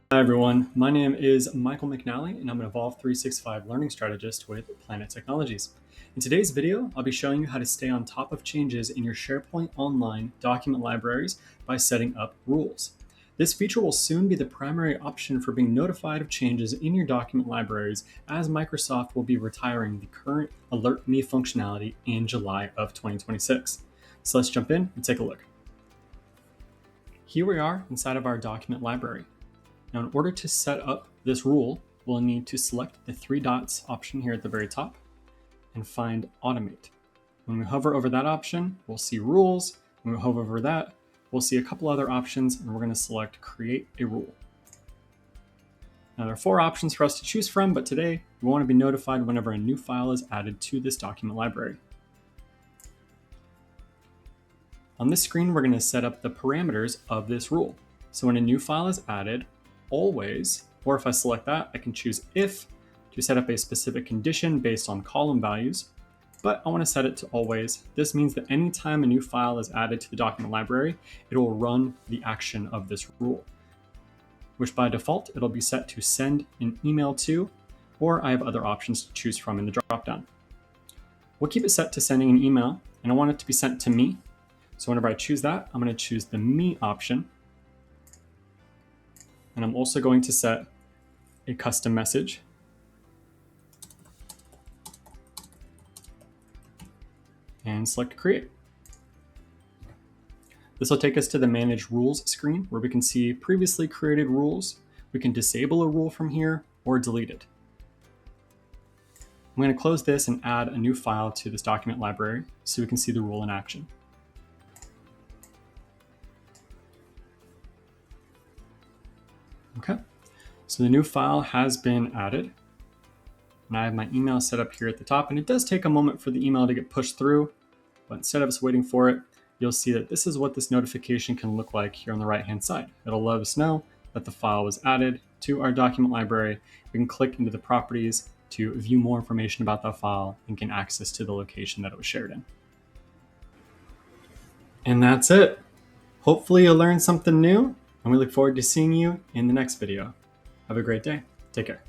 Hi everyone, my name is Michael McNally and I'm an Evolve 365 learning strategist with Planet Technologies. In today's video, I'll be showing you how to stay on top of changes in your SharePoint Online document libraries by setting up rules. This feature will soon be the primary option for being notified of changes in your document libraries, as Microsoft will be retiring the current Alert Me functionality in July of 2026. So let's jump in and take a look. Here we are inside of our document library. Now, in order to set up this rule, we'll need to select the three dots option here at the very top and find Automate. When we hover over that option, we'll see Rules. When we hover over that, we'll see a couple other options, and we're going to select Create a Rule. Now, there are four options for us to choose from, but today we want to be notified whenever a new file is added to this document library. On this screen, we're going to set up the parameters of this rule. So when a new file is added, always, or if I select that, I can choose if to set up a specific condition based on column values, but I want to set it to always. This means that anytime a new file is added to the document library, it will run the action of this rule, which by default, it'll be set to send an email to, or I have other options to choose from in the dropdown. We'll keep it set to sending an email, and I want it to be sent to me. So whenever I choose that, I'm going to choose the me option. And I'm also going to set a custom message. And select Create. This will take us to the Manage Rules screen, where we can see previously created rules. We can disable a rule from here or delete it. I'm going to close this and add a new file to this document library so we can see the rule in action. Okay, so the new file has been added, and I have my email set up here at the top, and it does take a moment for the email to get pushed through, but instead of us waiting for it, you'll see that this is what this notification can look like here on the right-hand side. It'll let us know that the file was added to our document library. We can click into the properties to view more information about that file and gain access to the location that it was shared in. And that's it. Hopefully you'll learn something new, and we look forward to seeing you in the next video. Have a great day. Take care.